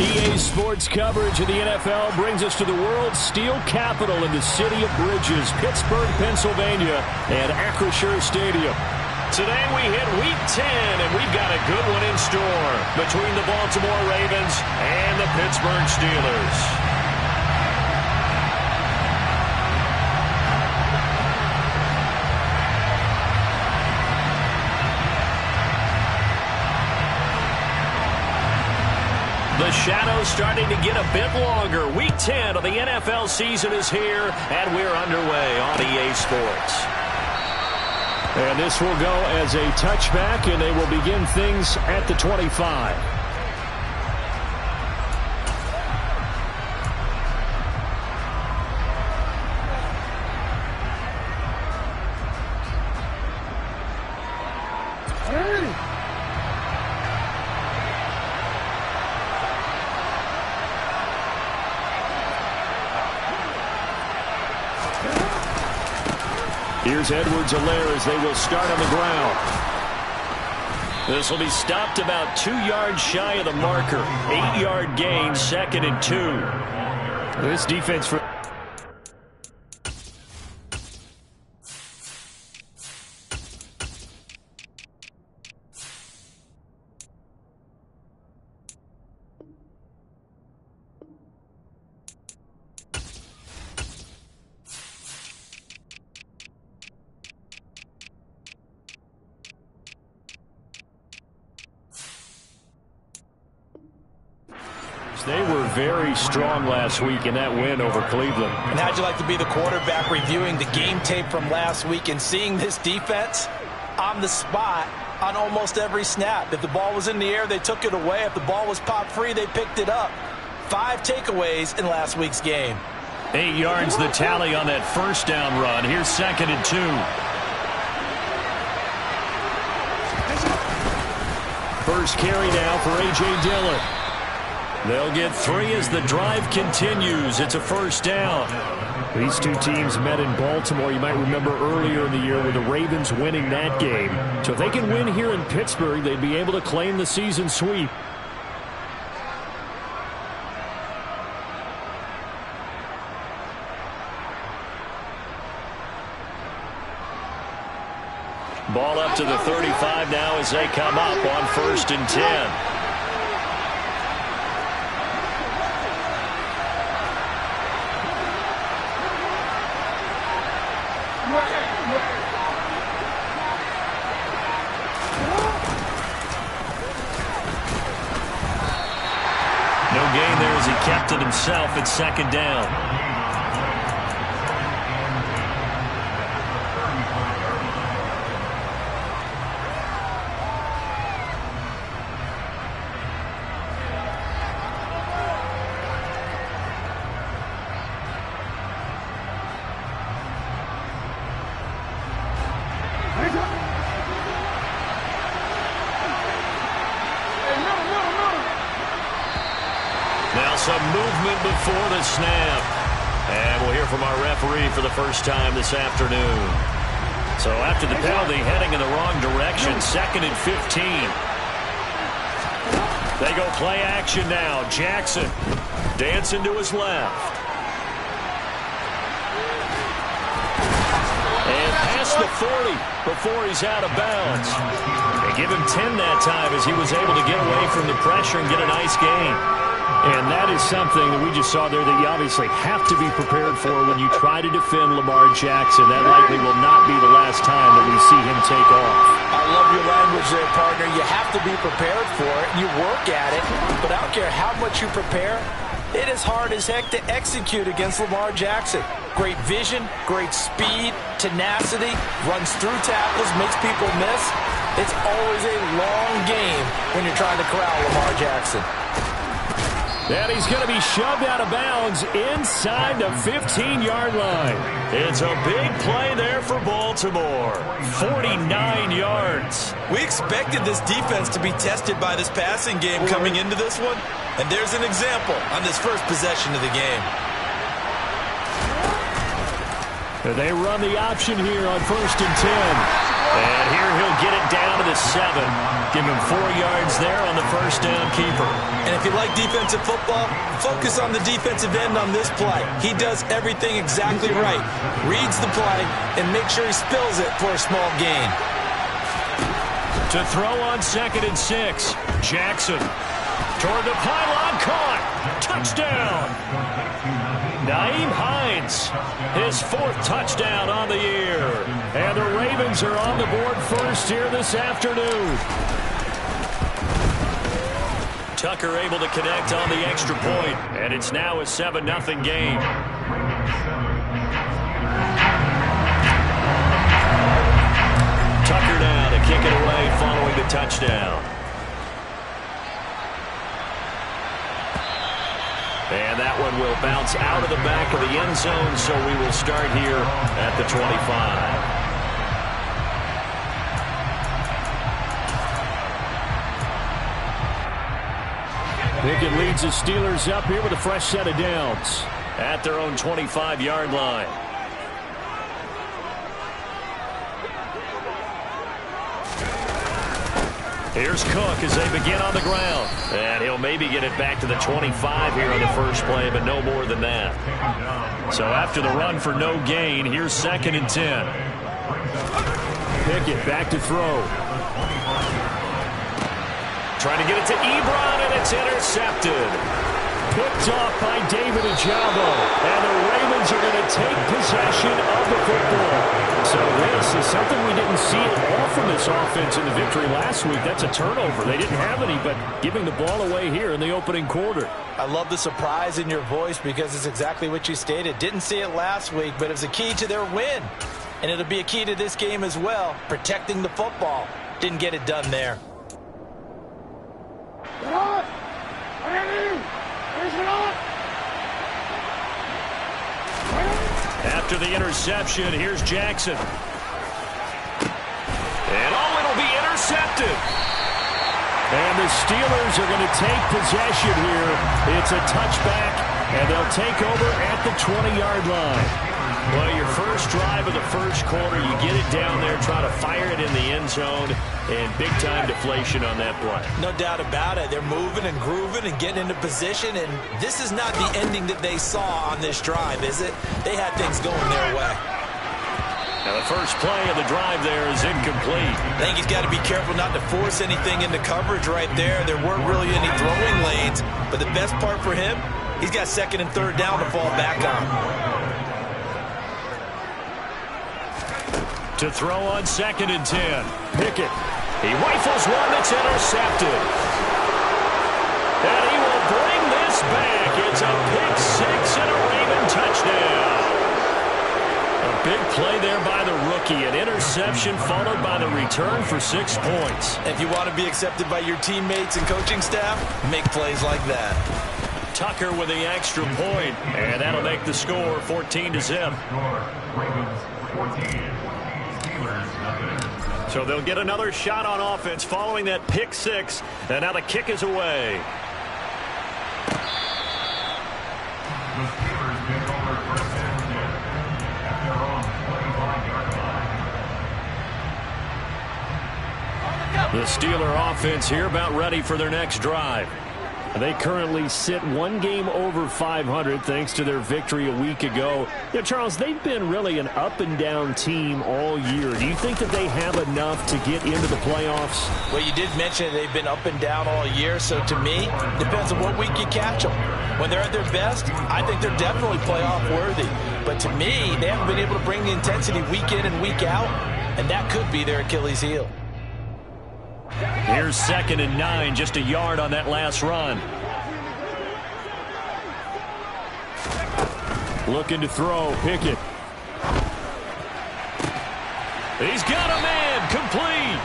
EA Sports coverage of the NFL brings us to the world's steel capital in the city of bridges, Pittsburgh, Pennsylvania, and Acrisure Stadium. Today we hit Week 10, and we've got a good one in store between the Baltimore Ravens and the Pittsburgh Steelers. The shadow's starting to get a bit longer. Week 10 of the NFL season is here, and we're underway on EA Sports. And this will go as a touchback, and they will begin things at the 25. Here's Edwards-Helaire as they will start on the ground. This will be stopped about 2 yards shy of the marker. 8-yard gain, 2nd and 2. This defense for... They were very strong last week in that win over Cleveland. And how'd you like to be the quarterback reviewing the game tape from last week and seeing this defense on the spot on almost every snap? If the ball was in the air, they took it away. If the ball was popped free, they picked it up. 5 takeaways in last week's game. 8 yards the tally on that first down run. Here's 2nd and 2. First carry now for A.J. Dillon. They'll get 3 as the drive continues. It's a first down. These two teams met in Baltimore. You might remember earlier in the year with the Ravens winning that game. So if they can win here in Pittsburgh, they'd be able to claim the season sweep. Ball up to the 35 now as they come up on 1st and 10. No gain there as he kept it himself at 2nd down. Now some movement before the snap. And we'll hear from our referee for the first time this afternoon. So after the penalty, heading in the wrong direction, 2nd and 15. They go play action now. Jackson dancing to his left. And past the 40 before he's out of bounds. They give him 10 that time as he was able to get away from the pressure and get a nice gain. And that is something that we just saw there that you obviously have to be prepared for when you try to defend Lamar Jackson. That likely will not be the last time that we see him take off. I love your language there, partner. You have to be prepared for it. You work at it. But I don't care how much you prepare, it is hard as heck to execute against Lamar Jackson. Great vision, great speed, tenacity, runs through tackles, makes people miss. It's always a long game when you're trying to corral Lamar Jackson. And he's going to be shoved out of bounds inside the 15-yard line. It's a big play there for Baltimore. 49 yards. We expected this defense to be tested by this passing game coming into this one. And there's an example on this first possession of the game. And they run the option here on 1st and 10. And here he'll get it down to the 7. Give him 4 yards there on the first down keeper. And if you like defensive football, focus on the defensive end on this play. He does everything exactly right. Reads the play and makes sure he spills it for a small gain. To throw on 2nd and 6. Jackson toward the pylon, caught. Touchdown. Nyheim Hines, his 4th touchdown on the year. And the Ravens are on the board first here this afternoon. Tucker able to connect on the extra point, and it's now a 7-0 game. Tucker now to kick it away following the touchdown. And that one will bounce out of the back of the end zone, so we will start here at the 25. Pickett leads the Steelers up here with a fresh set of downs at their own 25-yard line. Here's Cook as they begin on the ground. And he'll maybe get it back to the 25 here on the first play, but no more than that. So after the run for no gain, here's 2nd and 10. Pickett back to throw. Trying to get it to Ebron, and it's intercepted. Picked off by David Ojabo. And the Ravens are going to take possession of the football. So this is something we didn't see at all from this offense in the victory last week. That's a turnover. They didn't have any, but giving the ball away here in the opening quarter. I love the surprise in your voice because it's exactly what you stated. Didn't see it last week, but it was a key to their win. And it'll be a key to this game as well, protecting the football. Didn't get it done there. After the interception, here's Jackson. And it'll be intercepted. And the Steelers are going to take possession here. It's a touchback, and they'll take over at the 20-yard line. Well, your first drive of the first quarter, you get it down there, try to fire it in the end zone, and big-time deflation on that play. No doubt about it. They're moving and grooving and getting into position, and this is not the ending that they saw on this drive, is it? They had things going their way. Now the first play of the drive there is incomplete. I think he's got to be careful not to force anything into coverage right there. There weren't really any throwing lanes, but the best part for him, he's got 2nd and 3rd down to fall back on. To throw on 2nd and 10. Pickett. He rifles one that's intercepted. And he will bring this back. It's a pick 6 and a Raven touchdown. A big play there by the rookie. An interception followed by the return for 6 points. If you want to be accepted by your teammates and coaching staff, make plays like that. Tucker with the extra point. And that'll make the score 14-0. So they'll get another shot on offense following that pick 6. And now the kick is away. The Steeler offense here about ready for their next drive. They currently sit 1 game over 500 thanks to their victory a week ago. You know, Charles, they've been really an up-and-down team all year. Do you think that they have enough to get into the playoffs? Well, you did mention they've been up and down all year, so to me, depends on what week you catch them. When they're at their best, I think they're definitely playoff worthy. But to me, they haven't been able to bring the intensity week in and week out, and that could be their Achilles heel. Here's 2nd and 9, just a yard on that last run. Looking to throw, Pickett. He's got a man, complete.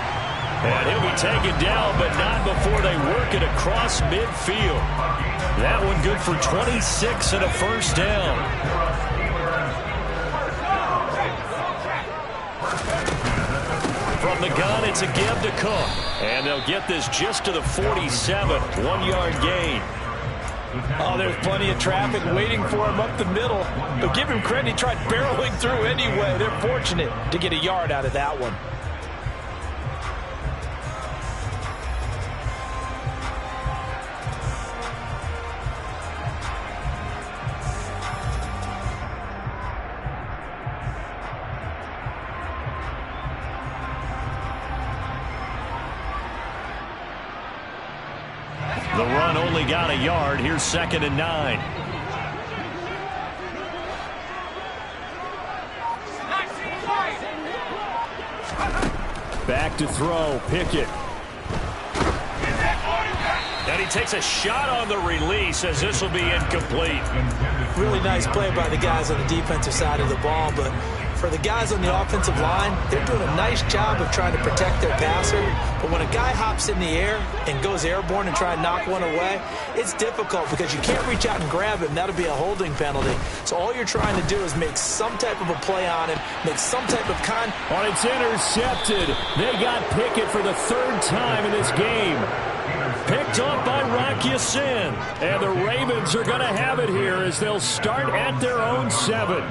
And he'll be taken down, but not before they work it across midfield. That one good for 26 and a first down. From the gun, it's a give to Cook. And they'll get this just to the 47, 1-yard gain. Oh, there's plenty of traffic waiting for him up the middle. But give him credit, he tried barreling through anyway. They're fortunate to get a yard out of that one. The run only got a yard. Here's 2nd and 9. Back to throw. Pickett. And he takes a shot on the release as this will be incomplete. Really nice play by the guys on the defensive side of the ball, but for the guys on the offensive line, they're doing a nice job of trying to protect their passer. But when a guy hops in the air and goes airborne and try and knock one away, it's difficult because you can't reach out and grab him. That'll be a holding penalty. So all you're trying to do is make some type of a play on him, make some type of Oh, it's intercepted. They got Pickett for the 3rd time in this game. Picked up by Rock Ya-Sin. And the Ravens are going to have it here as they'll start at their own 7.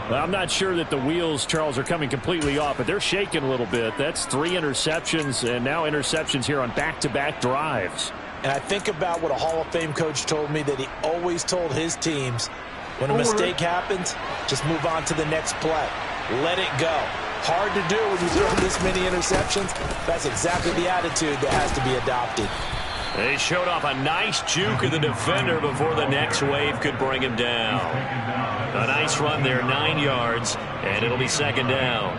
Well, I'm not sure that the wheels, Charles, are coming completely off, but they're shaking a little bit. That's 3 interceptions, and now interceptions here on back-to-back drives. And I think about what a Hall of Fame coach told me that he always told his teams, when a mistake happens, just move on to the next play. Let it go. Hard to do when you throw this many interceptions. That's exactly the attitude that has to be adopted. They showed off a nice juke of the defender before the next wave could bring him down. A nice run there, 9 yards, and it'll be 2nd down.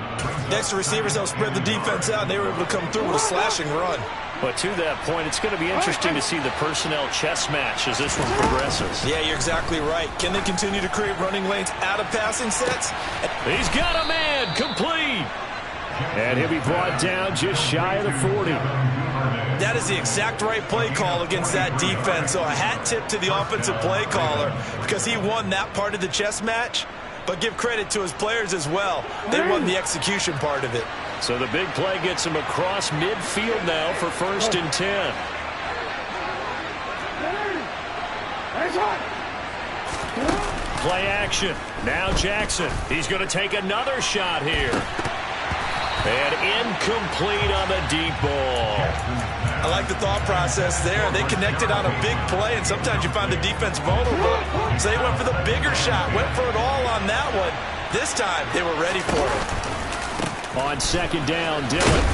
Next receivers help spread the defense out, and they were able to come through with a slashing run. But to that point, it's going to be interesting to see the personnel chess match as this one progresses. Yeah, you're exactly right. Can they continue to create running lanes out of passing sets? He's got a man, complete. And he'll be brought down just shy of the 40. That is the exact right play call against that defense. So a hat tip to the offensive play caller because he won that part of the chess match. But give credit to his players as well. They won the execution part of it. So the big play gets him across midfield now for 1st and 10. Play action. Now Jackson. He's going to take another shot here. And incomplete on the deep ball. I like the thought process there. They connected on a big play, and sometimes you find the defense vulnerable. So they went for the bigger shot, went for it all on that one. This time, they were ready for it. On 2nd down, Dillon.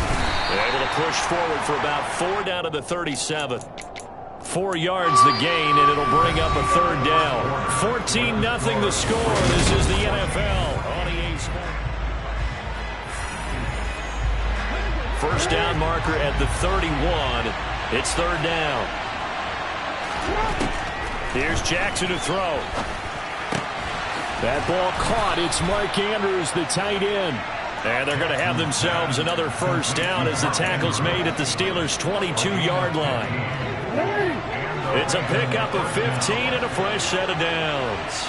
Able to push forward for about 4 down to the 37. 4 yards the gain, and it'll bring up a 3rd down. 14-0 the score. This is the NFL on EA Sports. First down marker at the 31. It's 3rd down. Here's Jackson to throw. That ball caught. It's Mark Andrews, the tight end. And they're going to have themselves another 1st down as the tackle's made at the Steelers' 22-yard line. It's a pickup of 15 and a fresh set of downs.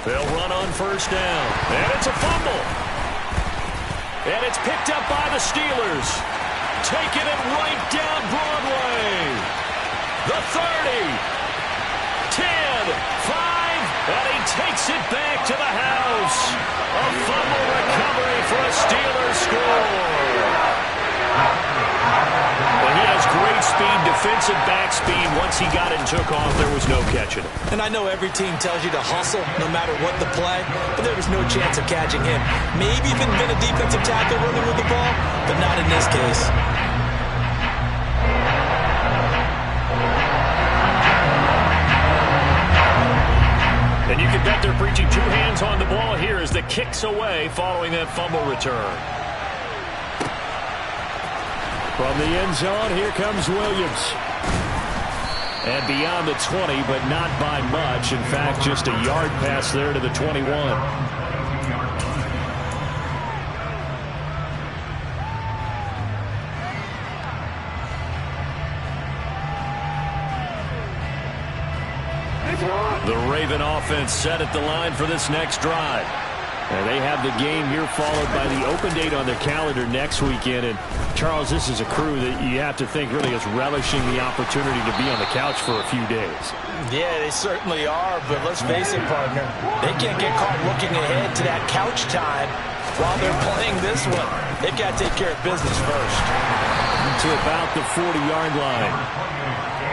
They'll run on 1st down. And it's a fumble. And it's picked up by the Steelers. Taking it right down Broadway. The 30. 10. 5. And he takes it back to the house. A fumble recovery for a Steelers score. Well, he has great speed, defensive back speed. Once he got it and took off, there was no catching it. And I know every team tells you to hustle no matter what the play, but there was no chance of catching him. Maybe even been a defensive tackle running with the ball, but not in this case. And you can bet they're preaching 2 hands on the ball here as the kick's away following that fumble return. From the end zone, here comes Williams. And beyond the 20, but not by much. In fact, just a yard pass there to the 21. The Raven offense set at the line for this next drive. And they have the game here followed by the open date on their calendar next weekend. And, Charles, this is a crew that you have to think really is relishing the opportunity to be on the couch for a few days. Yeah, they certainly are, but let's face it, partner. They can't get caught looking ahead to that couch time while they're playing this one. They've got to take care of business first. To about the 40-yard line.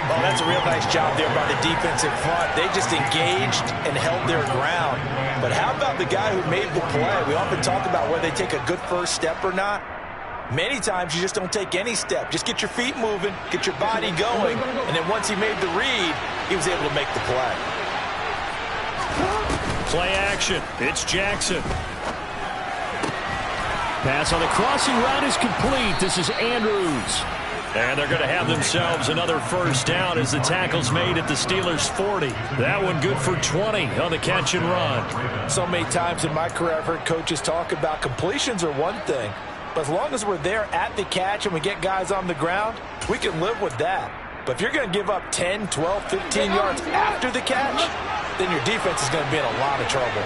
Well, that's a real nice job there by the defensive front. They just engaged and held their ground. But how about the guy who made the play? We often talk about whether they take a good first step or not. Many times you just don't take any step. Just get your feet moving, get your body going, and then once he made the read, he was able to make the play. Play action. It's Jackson. Pass on the crossing route is complete. This is Andrews. And they're going to have themselves another first down as the tackle's made at the Steelers' 40. That one good for 20 on the catch and run. So many times in my career I've heard coaches talk about completions are one thing, but as long as we're there at the catch and we get guys on the ground, we can live with that. But if you're going to give up 10, 12, 15 yards after the catch, then your defense is going to be in a lot of trouble.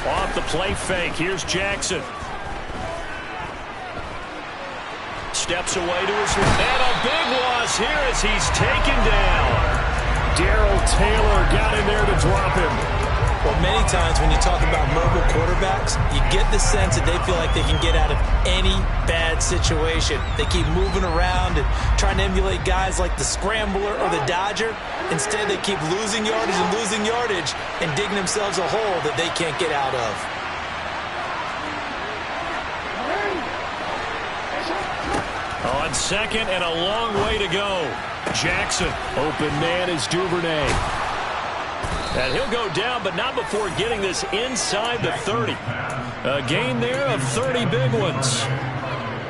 Off the play fake. Here's Jackson. Steps away to his left. And a big loss here as he's taken down. Darrell Taylor got in there to drop him. Well, many times when you talk about mobile quarterbacks, you get the sense that they feel like they can get out of any bad situation. They keep moving around and trying to emulate guys like the Scrambler or the Dodger. Instead, they keep losing yardage and digging themselves a hole that they can't get out of. On second and a long way to go. Jackson, open man is Duvernay. And he'll go down, but not before getting this inside the 30. A gain there of 30 big ones.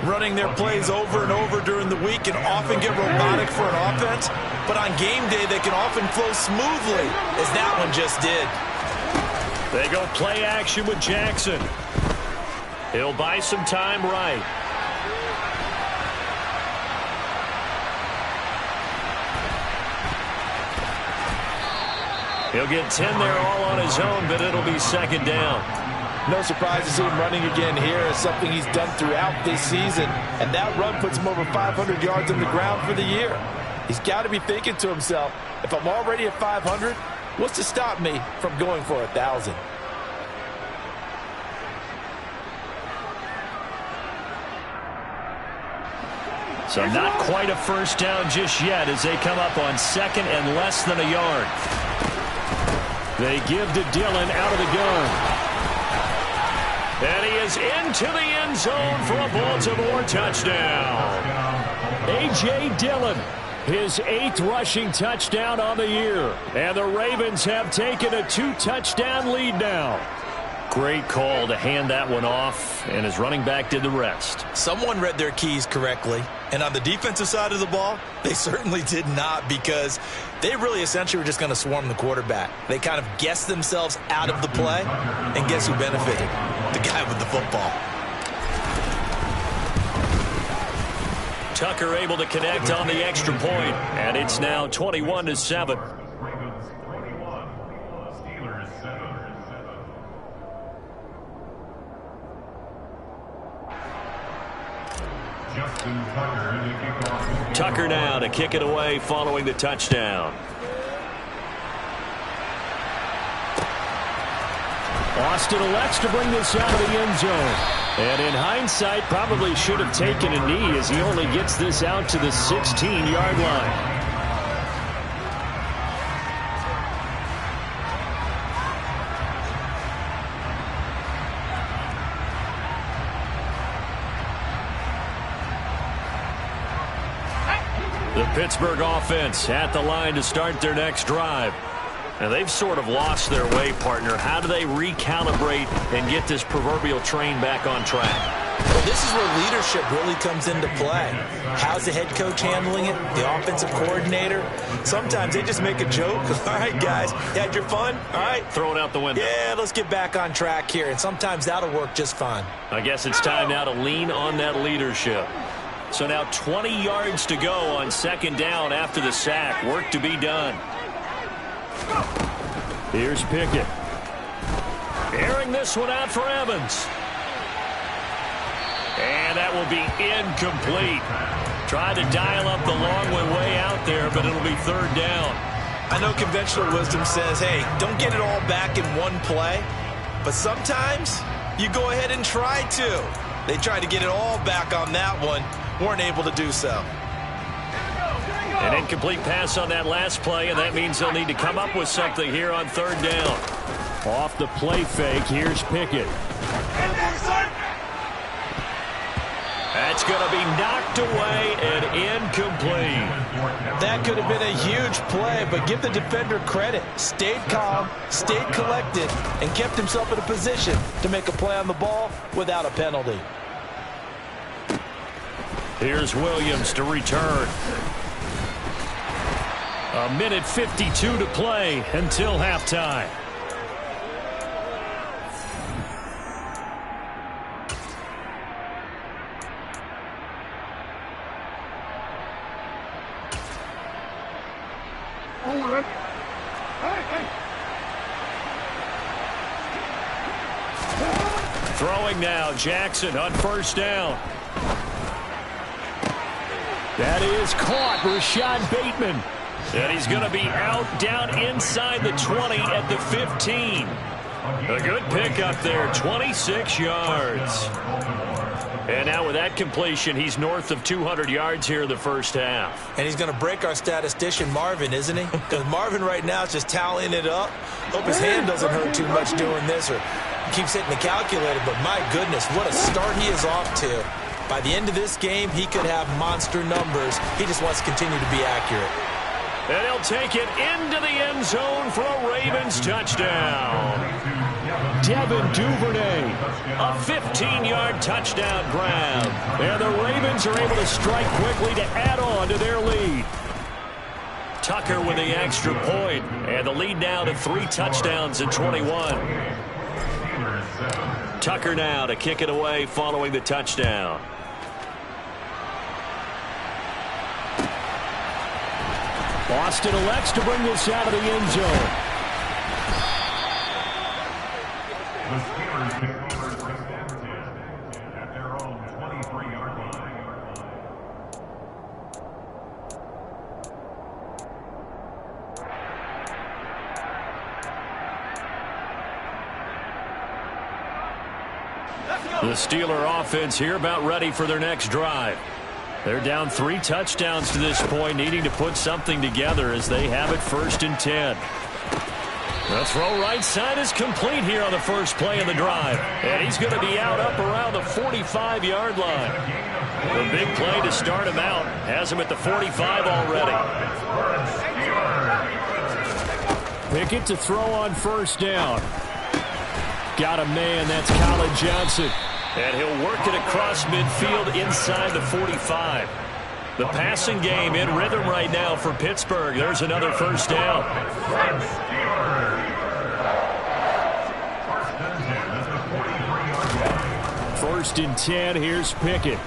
Running their plays over and over during the week can often get robotic for an offense, but on game day they can often flow smoothly, as that one just did. They go play action with Jackson. He'll buy some time right. He'll get 10 there all on his own, but it'll be second down. No surprise to see him running again here. It's something he's done throughout this season, and that run puts him over 500 yards on the ground for the year. He's got to be thinking to himself, if I'm already at 500, what's to stop me from going for 1,000? So not quite a first down just yet as they come up on second and less than a yard. They give to Dillon out of the gun. And he is into the end zone for a Baltimore touchdown. A.J. Dillon, his 8th rushing touchdown on the year. And the Ravens have taken a 2-touchdown lead now. Great call to hand that one off, and his running back did the rest. Someone read their keys correctly, and on the defensive side of the ball, they certainly did not, because they really essentially were just going to swarm the quarterback. They kind of guessed themselves out of the play, and guess who benefited? The guy with the football. Tucker able to connect on the extra point, and it's now 21-7. Tucker now to kick it away following the touchdown. Austin elects to bring this out of the end zone. And in hindsight, probably should have taken a knee as he only gets this out to the 16-yard line. The Pittsburgh offense at the line to start their next drive. And they've sort of lost their way, partner. How do they recalibrate and get this proverbial train back on track? Well, this is where leadership really comes into play. How's the head coach handling it? The offensive coordinator? Sometimes they just make a joke. All right, guys, you had your fun? All right. Throw it out the window. Yeah, let's get back on track here. And sometimes that'll work just fine. I guess it's time now to lean on that leadership. So now 20 yards to go on second down after the sack. Work to be done. Here's Pickett. Airing this one out for Evans. And that will be incomplete. Tried to dial up the long way out there, but it'll be third down. I know conventional wisdom says, hey, don't get it all back in one play. But sometimes you go ahead and try to. They tried to get it all back on that one. Weren't able to do so. An incomplete pass on that last play, and that means they'll need to come up with something here on third down. Off the play fake, here's Pickett. That's going to be knocked away and incomplete. That could have been a huge play, but give the defender credit. Stayed calm, stayed collected, and kept himself in a position to make a play on the ball without a penalty. Here's Williams to return. A minute 52 to play until halftime. Throwing now, Jackson on first down. That is caught, Rashad Bateman. And he's going to be out down inside the 20 at the 15. A good pickup there, 26 yards. And now with that completion, he's north of 200 yards here in the first half. And he's going to break our statistician, Marvin, isn't he? Because Marvin right now is just tallying it up. Hope his hand doesn't hurt too much doing this or keeps hitting the calculator. But my goodness, what a start he is off to. By the end of this game, he could have monster numbers. He just wants to continue to be accurate. And he'll take it into the end zone for a Ravens touchdown. Devin Duvernay. A 15-yard touchdown grab. And the Ravens are able to strike quickly to add on to their lead. Tucker with the extra point. And the lead now to 3 touchdowns at 21. Tucker now to kick it away following the touchdown. Boston elects to bring this out of the end zone. At their own 23-yard line. The Steeler offense here about ready for their next drive. They're down 3 touchdowns to this point, needing to put something together as they have it 1st and 10. The throw right side is complete here on the first play of the drive. And he's going to be out up around the 45-yard line. The big play to start him out has him at the 45 already. Pickett to throw on first down. Got a man, that's Colin Johnson. And he'll work it across midfield inside the 45. The passing game in rhythm right now for Pittsburgh. There's another first down. 1st and 10, here's Pickett.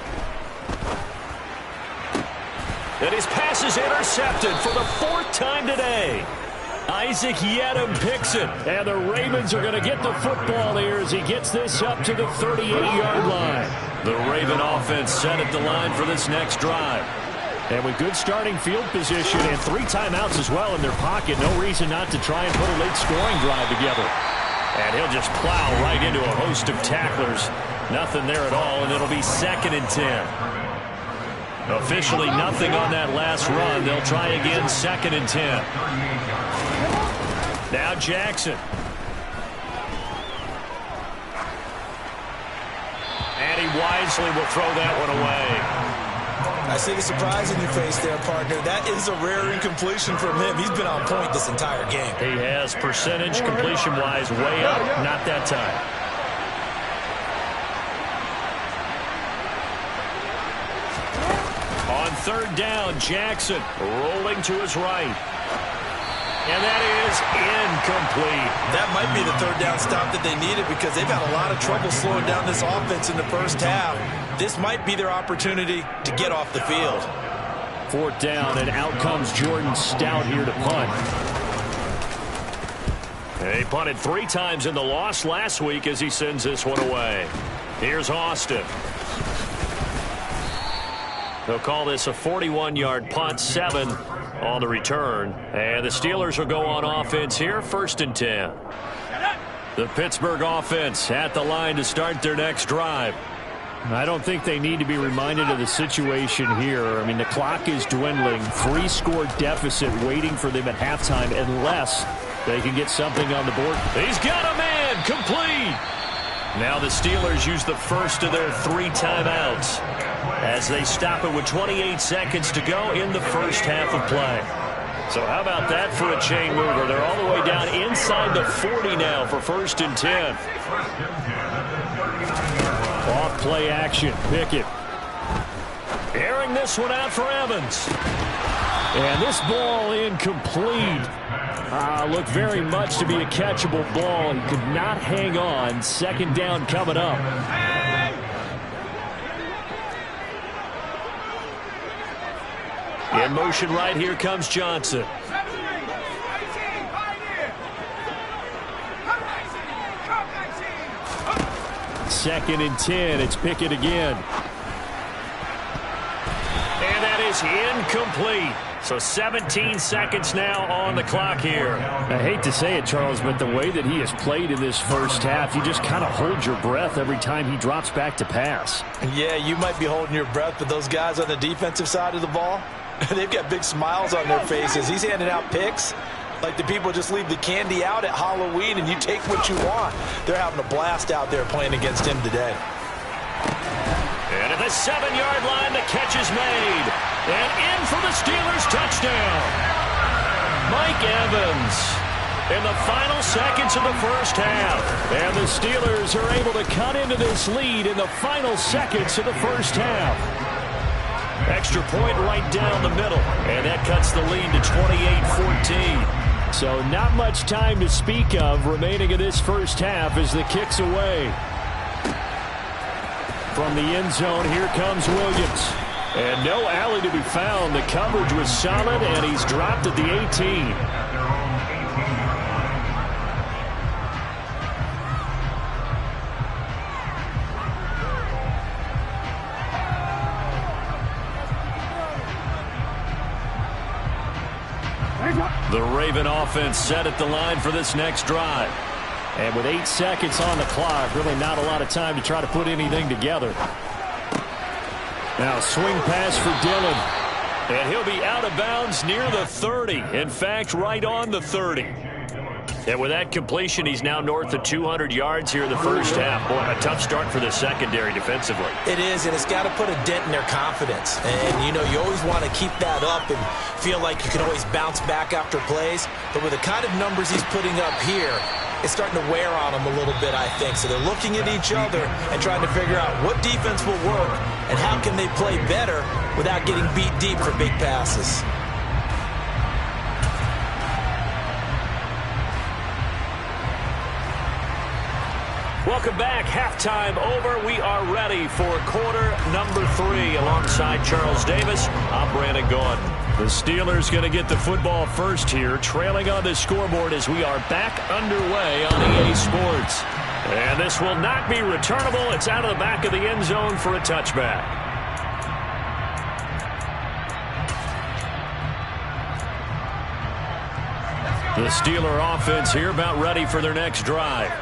And his pass is intercepted for the 4th time today. Isaac Yedem picks it. And the Ravens are going to get the football here as he gets this up to the 38-yard line. The Raven offense set at the line for this next drive. And with good starting field position and 3 timeouts as well in their pocket, no reason not to try and put a late scoring drive together. And he'll just plow right into a host of tacklers. Nothing there at all, and it'll be 2nd and 10. Officially nothing on that last run. They'll try again 2nd and 10. Now Jackson. And he wisely will throw that one away. I see the surprise in your face there, partner. That is a rare incompletion from him. He's been on point this entire game. He has percentage completion-wise way up. Not that time. On 3rd down, Jackson rolling to his right. And that is incomplete. That might be the 3rd down stop that they needed because they've had a lot of trouble slowing down this offense in the first half. This might be their opportunity to get off the field. 4th down, and out comes Jordan Stout here to punt. He punted 3 times in the loss last week as he sends this one away. Here's Austin. They'll call this a 41-yard punt, 7 on the return. And the Steelers will go on offense here, 1st and 10. The Pittsburgh offense at the line to start their next drive. I don't think they need to be reminded of the situation here. I mean, the clock is dwindling. 3-score deficit waiting for them at halftime unless they can get something on the board. He's got a man, complete. Now the Steelers use the first of their 3 timeouts as they stop it with 28 seconds to go in the first half of play. So how about that for a chain mover? They're all the way down inside the 40 now for 1st and 10. Off play action. Pickett. Airing this one out for Evans. And this ball incomplete. Looked very much to be a catchable ball. He could not hang on. 2nd down coming up. In motion right here comes Johnson. Second and 10. It's Pickett again. And that is incomplete. So 17 seconds now on the clock here. I hate to say it, Charles, but the way that he has played in this first half, you just kind of hold your breath every time he drops back to pass. Yeah, you might be holding your breath, but those guys on the defensive side of the ball, they've got big smiles on their faces. He's handing out picks like the people just leave the candy out at Halloween and you take what you want. They're having a blast out there playing against him today. And at the 7-yard line, the catch is made. And in for the Steelers touchdown. Mike Evans in the final seconds of the first half. And the Steelers are able to cut into this lead in the final seconds of the first half. Extra point right down the middle. And that cuts the lead to 28-14. So not much time to speak of remaining in this first half as the kick's away. From the end zone, here comes Williams. And no alley to be found. The coverage was solid, and he's dropped at the 18. The Raven offense set at the line for this next drive. And with 8 seconds on the clock, really not a lot of time to try to put anything together. Now swing pass for Dillon. And he'll be out of bounds near the 30. In fact, right on the 30. And with that completion, he's now north of 200 yards here in the first half. Boy, a tough start for the secondary defensively. It is, and it's got to put a dent in their confidence. And, you know, you always want to keep that up and feel like you can always bounce back after plays. But with the kind of numbers he's putting up here, it's starting to wear on them a little bit, I think. So they're looking at each other and trying to figure out what defense will work and how can they play better without getting beat deep for big passes. Welcome back. Halftime over. We are ready for quarter number 3. Alongside Charles Davis, I'm Brandon Gordon. The Steelers going to get the football first here, trailing on the scoreboard as we are back underway on EA Sports. And this will not be returnable. It's out of the back of the end zone for a touchback. The Steeler offense here about ready for their next drive.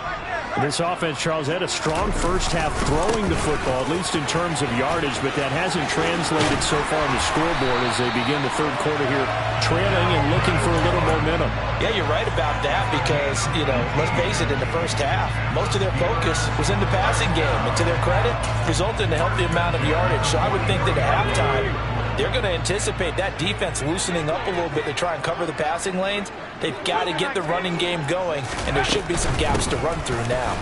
This offense, Charles, had a strong first half throwing the football, at least in terms of yardage, but that hasn't translated so far on the scoreboard as they begin the third quarter here, trailing and looking for a little momentum. Yeah, you're right about that because, you know, let's face it, in the first half, most of their focus was in the passing game. And to their credit, resulted in a healthy amount of yardage. So I would think that at halftime, they're going to anticipate that defense loosening up a little bit to try and cover the passing lanes. They've got to get the running game going, and there should be some gaps to run through now.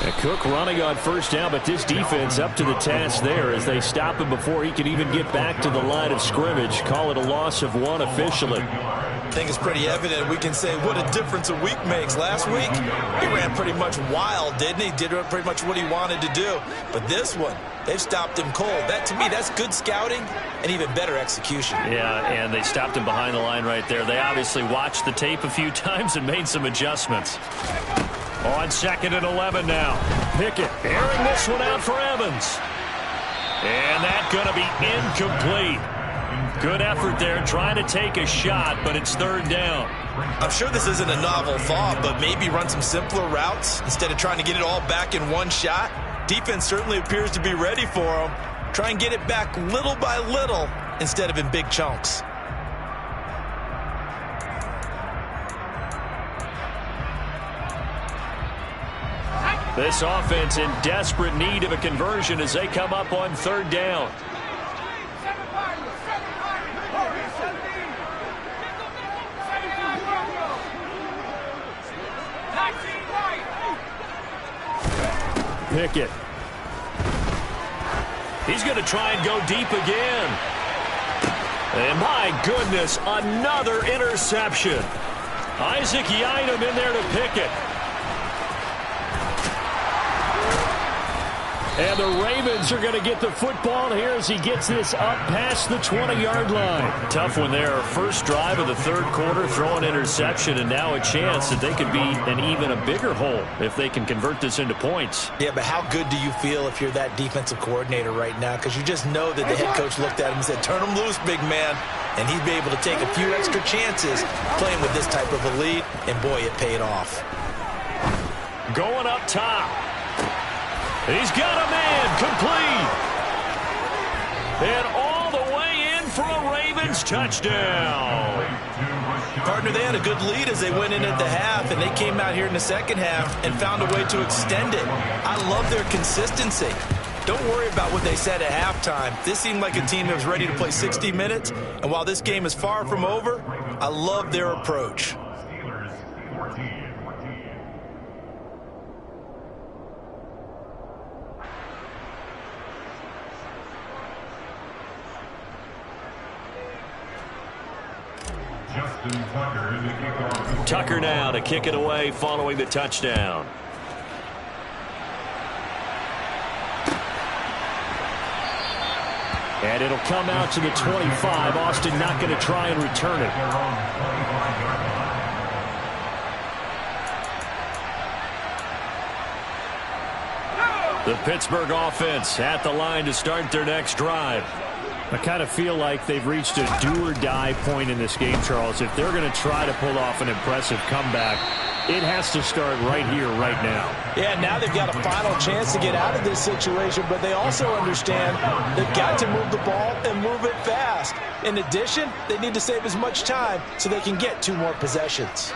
And Cook running on first down, but this defense up to the task there as they stop him before he can even get back to the line of scrimmage. Call it a loss of 1 officially. I think it's pretty evident. We can say what a difference a week makes. Last week, he ran pretty much wild, didn't he? Did pretty much what he wanted to do. But this one, they've stopped him cold. That, to me, that's good scouting and even better execution. Yeah, and they stopped him behind the line right there. They obviously watched the tape a few times and made some adjustments. On 2nd and 11 now. Pickett airing this one out for Evans. And that's going to be incomplete. Good effort there trying to take a shot, but it's 3rd down. I'm sure this isn't a novel thought, but maybe run some simpler routes instead of trying to get it all back in one shot. Defense certainly appears to be ready for him. Try and get it back little by little instead of in big chunks. This offense in desperate need of a conversion as they come up on third down. Pickett. He's going to try and go deep again. And my goodness, another interception. Isaac Yianum in there to Pickett. And the Ravens are going to get the football here as he gets this up past the 20-yard line. Tough one there. First drive of the third quarter, throw an interception, and now a chance that they could be in even a bigger hole if they can convert this into points. Yeah, but how good do you feel if you're that defensive coordinator right now? Because you just know that the head coach looked at him and said, turn him loose, big man. And he'd be able to take a few extra chances playing with this type of a lead. And, boy, it paid off. Going up top. He's got a man complete. And all the way in for a Ravens touchdown. Partner, they had a good lead as they went in at the half, and they came out here in the second half and found a way to extend it. I love their consistency. Don't worry about what they said at halftime. This seemed like a team that was ready to play 60 minutes, and while this game is far from over, I love their approach. Tucker now to kick it away following the touchdown. And it'll come out to the 25. Austin not going to try and return it. The Pittsburgh offense at the line to start their next drive. I kind of feel like they've reached a do-or-die point in this game, Charles. If they're going to try to pull off an impressive comeback, it has to start right here, right now. Yeah, now they've got a final chance to get out of this situation, but they also understand they've got to move the ball and move it fast. In addition, they need to save as much time so they can get 2 more possessions.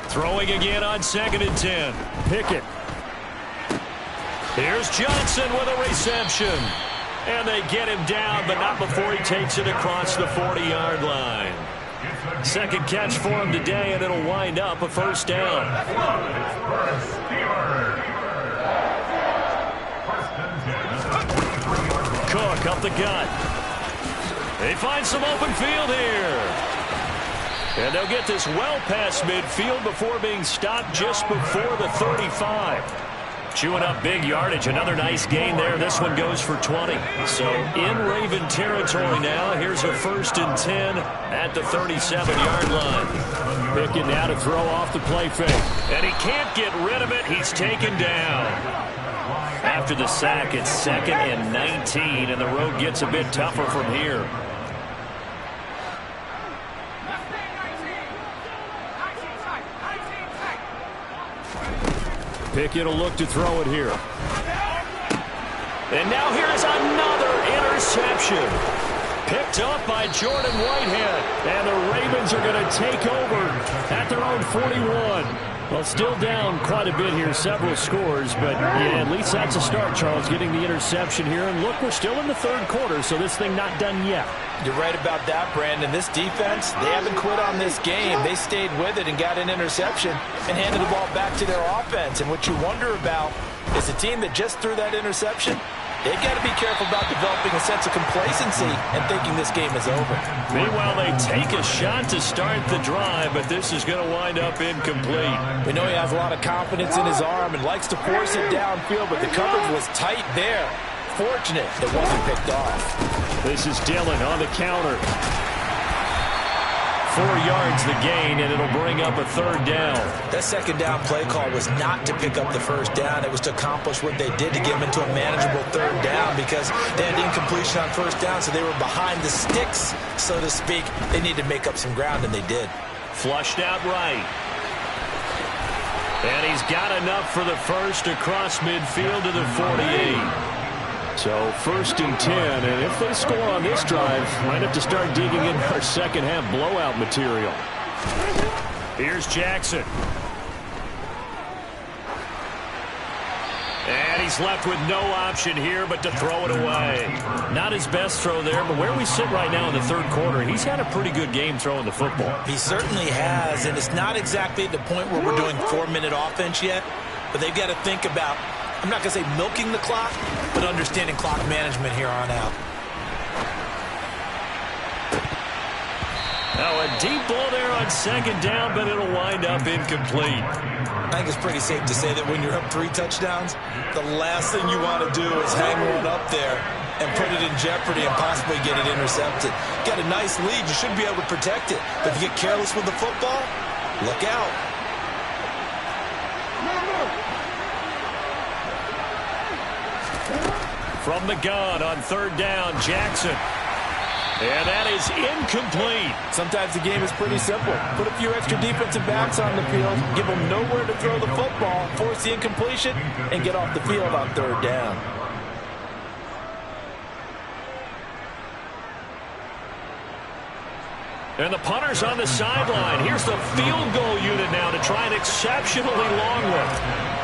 Throwing again on 2nd and 10. Pickett. Here's Johnson with a reception. And they get him down, but not before he takes it across the 40-yard line. Second catch for him today, and it'll wind up a first down. Cook up the gut. They find some open field here. And they'll get this well past midfield before being stopped just before the 35. Chewing up big yardage. Another nice gain there. This one goes for 20. So in Raven territory now. Here's a 1st and 10 at the 37-yard line. Pickett now to throw off the play fake. And he can't get rid of it. He's taken down. After the sack, it's 2nd and 19, and the road gets a bit tougher from here. Pickett will look to throw it here. And now here's another interception. Picked up by Jordan Whitehead. And the Ravens are going to take over at their own 41. Well, still down quite a bit here, several scores, but yeah, at least that's a start, Charles, getting the interception here. And look, we're still in the third quarter, so this thing not done yet. You're right about that, Brandon. This defense, they haven't quit on this game. They stayed with it and got an interception and handed the ball back to their offense. And what you wonder about is the team that just threw that interception, they've got to be careful about developing a sense of complacency and thinking this game is over. Meanwhile, they take a shot to start the drive, but this is going to wind up incomplete. We know he has a lot of confidence in his arm and likes to force it downfield, but the coverage was tight there. Fortunate it wasn't picked off. This is Dillon on the counter. 4 yards the gain, and it'll bring up a third down. That second down play call was not to pick up the first down. It was to accomplish what they did to get them into a manageable third down because they had incompletion on first down, so they were behind the sticks, so to speak. They needed to make up some ground, and they did. Flushed out right. And he's got enough for the first across midfield to the 48. So 1st and 10, and if they score on this drive, might have to start digging in our second half blowout material. Here's Jackson. And he's left with no option here but to throw it away. Not his best throw there, but where we sit right now in the third quarter, he's had a pretty good game throwing the football. He certainly has, and it's not exactly at the point where we're doing 4-minute offense yet, but they've got to think about, I'm not going to say milking the clock, but understanding clock management here on out. Now a deep ball there on second down, but it'll wind up incomplete. I think it's pretty safe to say that when you're up 3 touchdowns, the last thing you want to do is hang one up there and put it in jeopardy and possibly get it intercepted. Got a nice lead. You should be able to protect it. But if you get careless with the football, look out. From the gun on third down, Jackson. And that is incomplete. Sometimes the game is pretty simple. Put a few extra defensive backs on the field, give them nowhere to throw the football, force the incompletion, and get off the field on third down. And the punter's on the sideline. Here's the field goal unit now to try an exceptionally long one.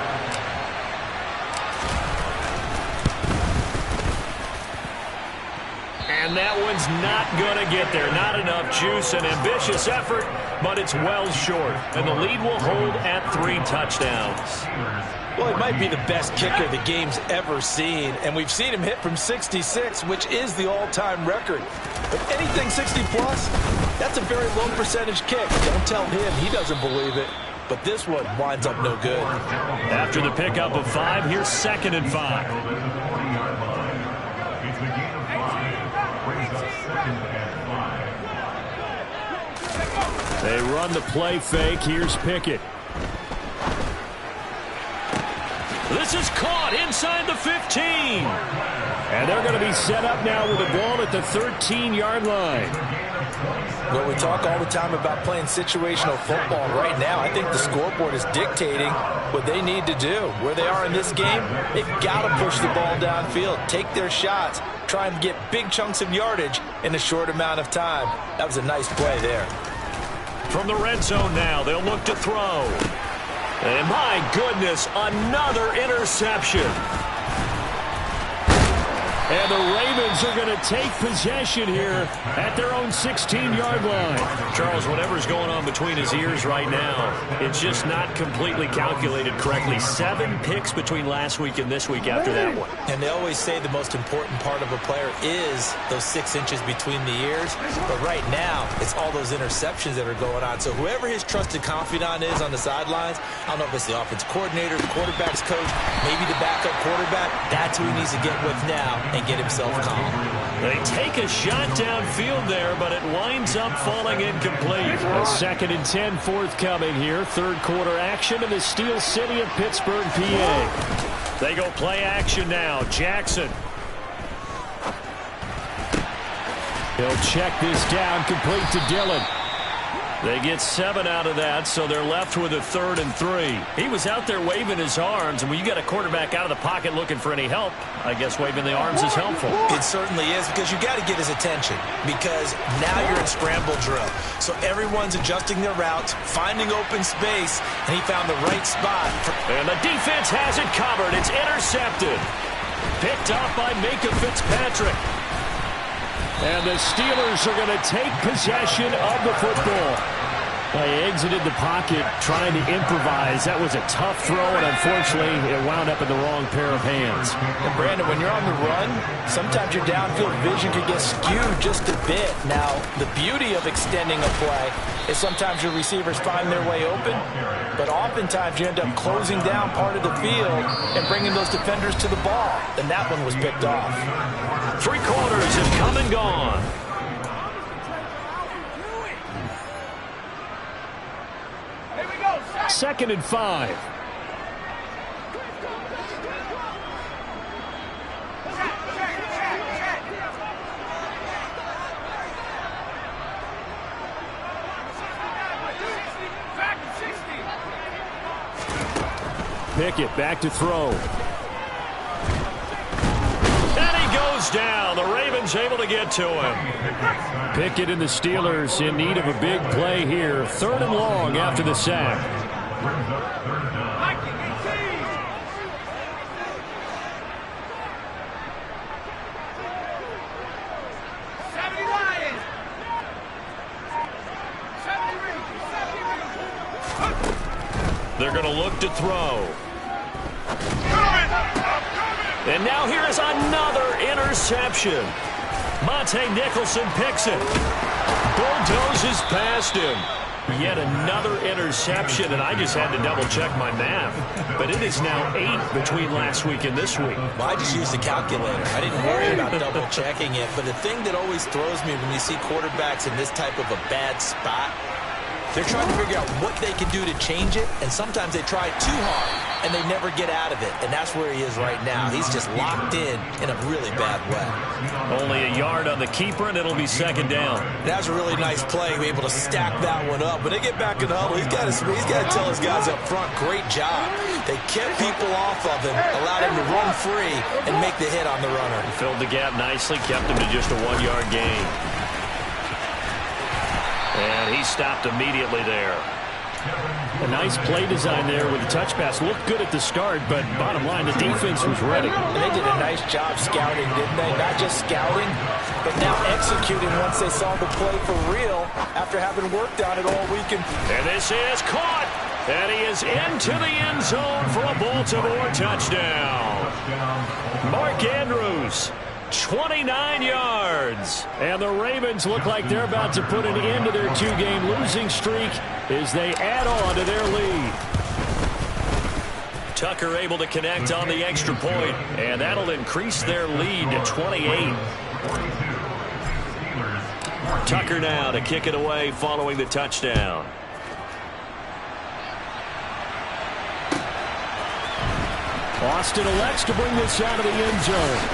And that one's not going to get there. Not enough juice. An ambitious effort, but it's well short. And the lead will hold at 3 touchdowns. Well, it might be the best kicker the game's ever seen. And we've seen him hit from 66, which is the all-time record. But anything 60-plus, that's a very low percentage kick. Don't tell him he doesn't believe it. But this one winds up no good. After the pickup of 5, here's 2nd and 5. They run the play fake. Here's Pickett. This is caught inside the 15. And they're going to be set up now with the ball at the 13-yard line. Well, we talk all the time about playing situational football. Right now, I think the scoreboard is dictating what they need to do. Where they are in this game, they've got to push the ball downfield, take their shots, try and get big chunks of yardage in a short amount of time. That was a nice play there. From the red zone now, they'll look to throw. And my goodness, another interception. And the Ravens are going to take possession here at their own 16-yard line. Charles, whatever's going on between his ears right now, it's just not completely calculated correctly. 7 picks between last week and this week after that one. And they always say the most important part of a player is those 6 inches between the ears. But right now, it's all those interceptions that are going on. So whoever his trusted confidant is on the sidelines, I don't know if it's the offense coordinator, the quarterback's coach, maybe the backup quarterback, that's who he needs to get with now and get himself calm. They take a shot downfield there, but it winds up falling incomplete. A 2nd and 10 forthcoming here. Third quarter action in the Steel City of Pittsburgh, PA. They go play action now. Jackson. He'll check this down, complete to Dillon. They get 7 out of that, so they're left with a 3rd and 3. He was out there waving his arms, and when you got a quarterback out of the pocket looking for any help, I guess waving the arms is helpful. It certainly is, because you got to get his attention, because now you're in scramble drill. So everyone's adjusting their routes, finding open space, and he found the right spot. And the defense has it covered. It's intercepted. Picked off by Minka Fitzpatrick. And the Steelers are going to take possession of the football. They exited the pocket trying to improvise. That was a tough throw, and unfortunately, it wound up in the wrong pair of hands. And Brandon, when you're on the run, sometimes your downfield vision can get skewed just a bit. Now, the beauty of extending a play is sometimes your receivers find their way open, but oftentimes you end up closing down part of the field and bringing those defenders to the ball. And that one was picked off. 3 quarters have come and gone. Second and 5. Pickett back to throw. And he goes down. The Ravens able to get to him. Pickett and the Steelers in need of a big play here. 3rd and long after the sack. They're going to look to throw. And now here is another interception. Monte Nicholson picks it. Bulldozes past him. Yet another interception, and I just had to double-check my math. But it is now 8 between last week and this week. Well, I just used the calculator. I didn't worry about double-checking it. But the thing that always throws me when you see quarterbacks in this type of a bad spot, they're trying to figure out what they can do to change it, and sometimes they try too hard, and they never get out of it. And that's where he is right now. He's just locked in a really bad way. Only a yard on the keeper, and it'll be second down. That's a really nice play, be able to stack that one up. When they get back in the huddle, he's got to tell his guys up front, great job. They kept people off of him, allowed him to run free, and make the hit on the runner. He filled the gap nicely, kept him to just a 1-yard gain. And he stopped immediately there. A nice play design there with the touch pass. Looked good at the start, but bottom line, the defense was ready. And they did a nice job scouting, didn't they? Not just scouting, but now executing once they saw the play for real after having worked on it all weekend. And this is caught. And he is into the end zone for a Baltimore touchdown. Mark Andrews, 29 yards. And the Ravens look like they're about to put an end to their 2-game losing streak as they add on to their lead. Tucker able to connect on the extra point, and that'll increase their lead to 28. Tucker now to kick it away following the touchdown. Austin elects to bring this out of the end zone.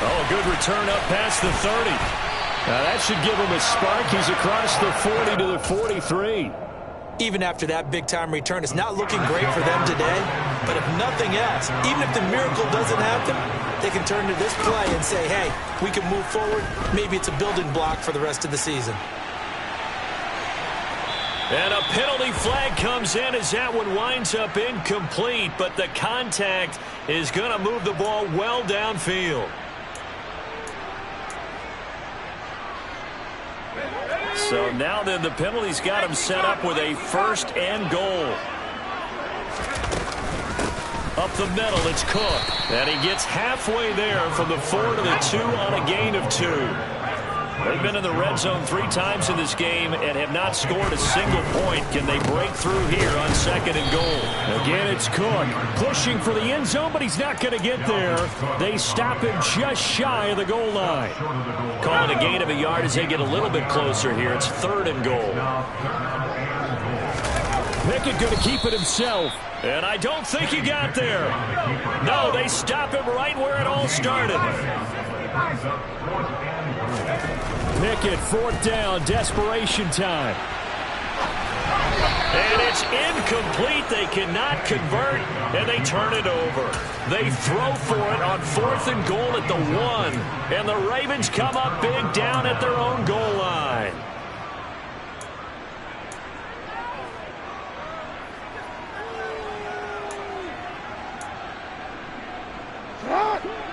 Oh, good return up past the 30. Now that should give him a spark. He's across the 40 to the 43. Even after that big-time return, it's not looking great for them today. But if nothing else, even if the miracle doesn't happen, they can turn to this play and say, hey, we can move forward. Maybe it's a building block for the rest of the season. And a penalty flag comes in as that one winds up incomplete, but the contact is going to move the ball well downfield. So now then the penalty's got him set up with a 1st and goal. Up the middle, it's Cook. And he gets halfway there from the 4 to the 2 on a gain of 2. They've been in the red zone 3 times in this game and have not scored a single point. Can they break through here on 2nd and goal? Again, it's Cook pushing for the end zone, but he's not going to get there. They stop him just shy of the goal line. Calling a gain of a yard as they get a little bit closer here. It's 3rd and goal. Pickett going to keep it himself. And I don't think he got there. No, they stop him right where it all started. Pickett, 4th down, desperation time. And it's incomplete. They cannot convert, and they turn it over. They throw for it on 4th and goal at the 1, and the Ravens come up big down at their own goal line.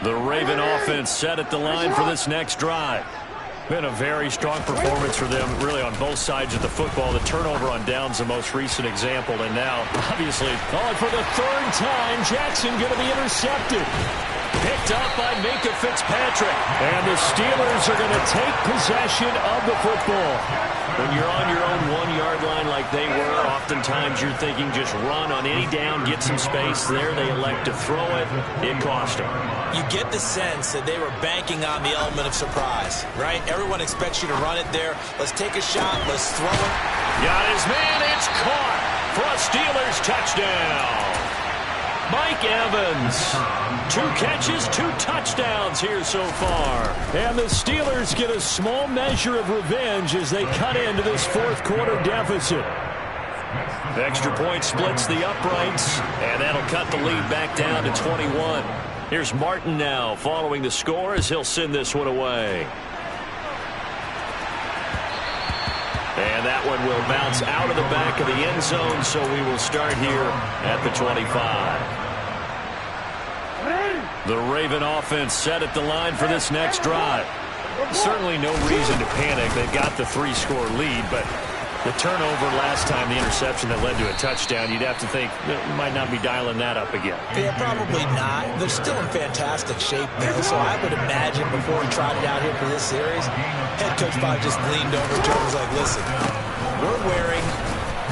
The Raven offense set at the line for this next drive. Been a very strong performance for them, really, on both sides of the football. The turnover on downs, the most recent example, and now, obviously, for the 3rd time, Jackson going to be intercepted. Picked up by Minkah Fitzpatrick. And the Steelers are going to take possession of the football. When you're on your own 1-yard line like they were, oftentimes you're thinking just run on any down, get some space. There they elect to throw it. It cost them. You get the sense that they were banking on the element of surprise, right? Everyone expects you to run it there. Let's take a shot. Let's throw it. Got his man. It's caught for a Steelers touchdown. Mike Evans. 2 catches, 2 touchdowns here so far. And the Steelers get a small measure of revenge as they cut into this 4th quarter deficit. Extra point splits the uprights, and that'll cut the lead back down to 21. Here's Martin now following the score as he'll send this one away. And that one will bounce out of the back of the end zone, so we will start here at the 25. The Raven offense set at the line for this next drive. Certainly no reason to panic. They've got the 3-score lead, but The turnover last time, the interception that led to a touchdown, you'd have to think that we might not be dialing that up again. Yeah, probably not. They're still in fantastic shape, though, so I would imagine before he trotted out here for this series, head coach probably just leaned over to him and was like, listen, we're wearing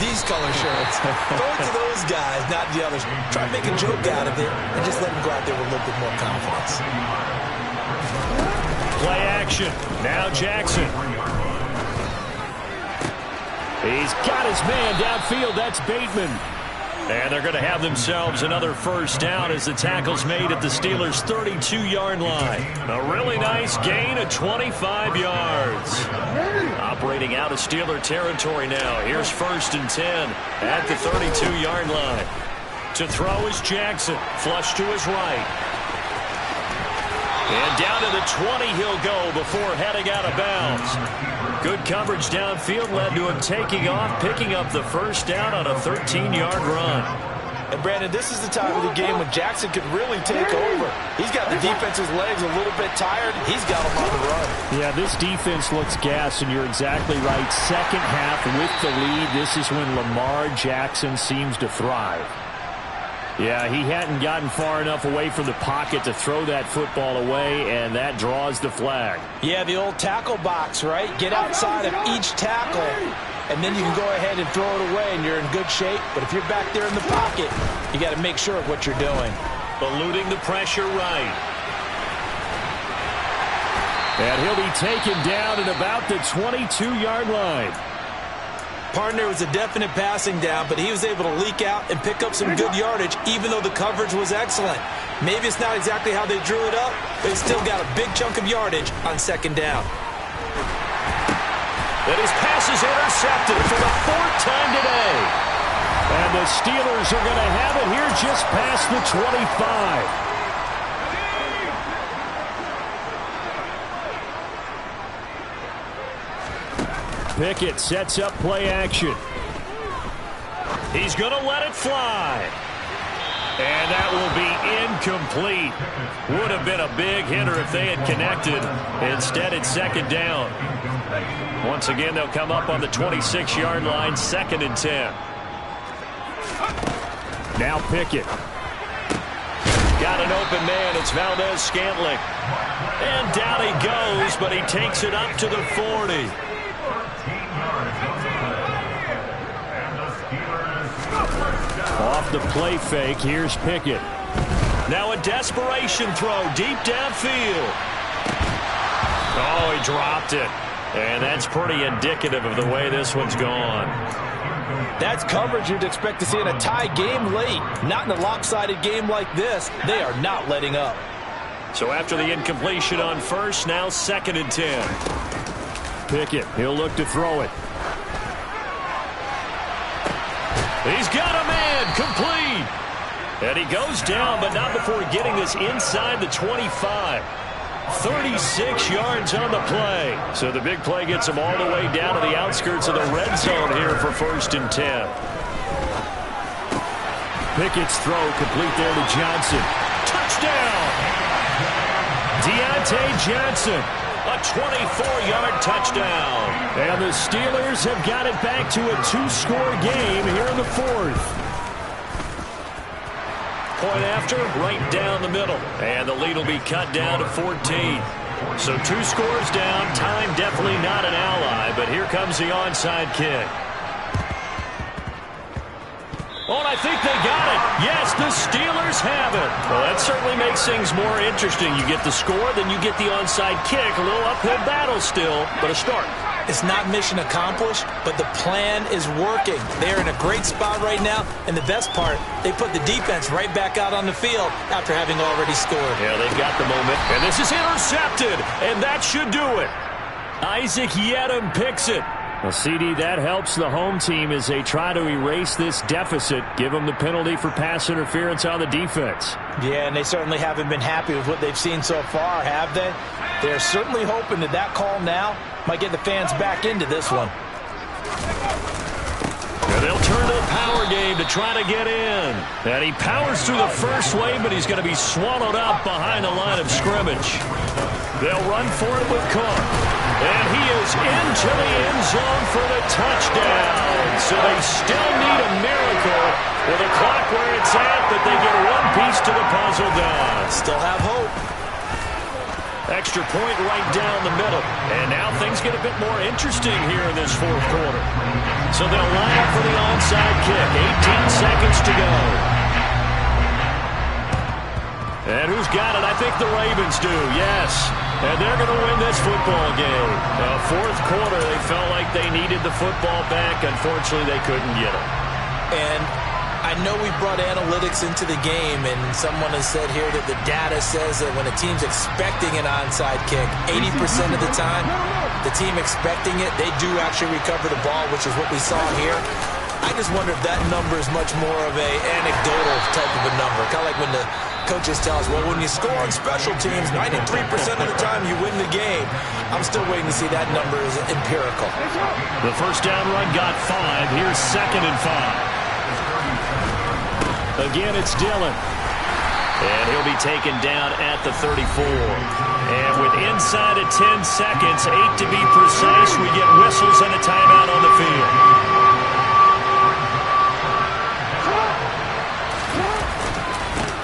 these color shirts. Throw it to those guys, not the others. Try to make a joke out of it and just let them go out there with a little bit more confidence. Play action. Now Jackson. He's got his man downfield. That's Bateman. And they're going to have themselves another first down as the tackle's made at the Steelers' 32-yard line. A really nice gain of 25 yards. Operating out of Steeler territory now. Here's 1st and 10 at the 32-yard line. To throw is Jackson. Flush to his right. And down to the 20 he'll go before heading out of bounds. Good coverage downfield led to him taking off, picking up the first down on a 13-yard run. And, Brandon, this is the time of the game when Jackson could really take over. He's got the defense's legs a little bit tired. He's got them on the run. Yeah, this defense looks gassed, and you're exactly right. Second half with the lead, this is when Lamar Jackson seems to thrive. Yeah, he hadn't gotten far enough away from the pocket to throw that football away, and that draws the flag. Yeah, the old tackle box, right? Get outside of each tackle, and then you can go ahead and throw it away, and you're in good shape. But if you're back there in the pocket, you got to make sure of what you're doing. Eluding the pressure right. And he'll be taken down at about the 22-yard line. Partner was a definite passing down, but he was able to leak out and pick up some good yardage, even though the coverage was excellent. Maybe it's not exactly how they drew it up, but he's still got a big chunk of yardage on 2nd down. And his pass is intercepted for the 4th time today. And the Steelers are going to have it here just past the 25. Pickett sets up play action. He's going to let it fly. And that will be incomplete. Would have been a big hitter if they had connected. Instead, it's 2nd down. Once again, they'll come up on the 26-yard line, 2nd and 10. Now Pickett. Got an open man. It's Valdez-Scantling. And down he goes, but he takes it up to the 40. Off the play fake, here's Pickett. Now a desperation throw deep downfield. Oh, he dropped it. And that's pretty indicative of the way this one's gone. That's coverage you'd expect to see in a tie game late. Not in a lopsided game like this. They are not letting up. So after the incompletion on first, now 2nd and 10. Pickett, he'll look to throw it. He's got a man, complete. And he goes down, but not before getting this inside the 25. 36 yards on the play. So the big play gets him all the way down to the outskirts of the red zone here for 1st and 10. Pickett's throw complete there to Johnson. Touchdown! Deontay Johnson. A 24-yard touchdown. And the Steelers have got it back to a 2-score game here in the 4th. Point after, right down the middle. And the lead will be cut down to 14. So 2 scores down. Time definitely not an ally, but here comes the onside kick. Oh, and I think they got it. Yes, the Steelers have it. Well, that certainly makes things more interesting. You get the score, then you get the onside kick. A little uphill battle still, but a start. It's not mission accomplished, but the plan is working. They're in a great spot right now, and the best part, they put the defense right back out on the field after having already scored. Yeah, they've got the moment, and this is intercepted, and that should do it. Isaac Yedem picks it. Well, CD, that helps the home team as they try to erase this deficit, give them the penalty for pass interference on the defense. Yeah, and they certainly haven't been happy with what they've seen so far, have they? They're certainly hoping that that call now might get the fans back into this one. And they'll turn to the power game to try to get in. And he powers through the first wave, but he's going to be swallowed up behind the line of scrimmage. They'll run for it with Cook. And he is into the end zone for the touchdown. So they still need a miracle with a clock where it's at, but they get one piece to the puzzle done. Still have hope. Extra point right down the middle. And now things get a bit more interesting here in this fourth quarter. So they'll line up for the onside kick. 18 seconds to go. And who's got it? I think the Ravens do, yes. And they're going to win this football game. Fourth quarter, they felt like they needed the football back. Unfortunately, they couldn't get it. And I know we brought analytics into the game, and someone has said here that the data says that when a team's expecting an onside kick, 80% of the time, the team expecting it, they do actually recover the ball, which is what we saw here. I just wonder if that number is much more of a anecdotal type of a number. Kind of like when the coaches tell us, well, when you score on special teams, 93% of the time you win the game. I'm still waiting to see that number is empirical. The first down run got 5. Here's 2nd and 5. Again, it's Dillon. And he'll be taken down at the 34. And with inside of 10 seconds, 8 to be precise, we get whistles and a timeout on the field.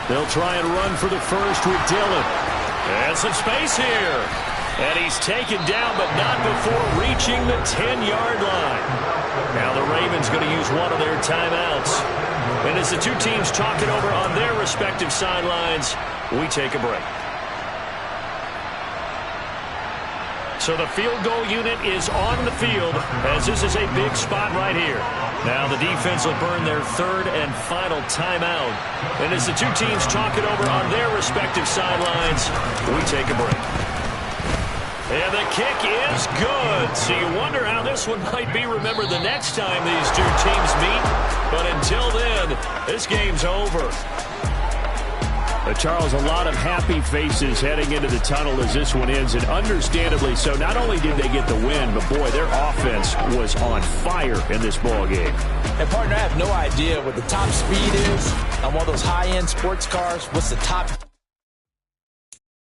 They'll try and run for the first with Dillon. And some space here. And he's taken down, but not before reaching the 10-yard line. Now the Ravens going to use one of their timeouts. And as the two teams talk it over on their respective sidelines, we take a break. So the field goal unit is on the field, as this is a big spot right here. Now the defense will burn their 3rd and final timeout. And as the two teams talk it over on their respective sidelines, we take a break. And the kick is good. So you wonder how this one might be remembered the next time these two teams meet. But until then, this game's over. Charles, a lot of happy faces heading into the tunnel as this one ends, and understandably so. Not only did they get the win, but boy, their offense was on fire in this ball game. And partner, I have no idea what the top speed is on one of those high-end sports cars. What's the top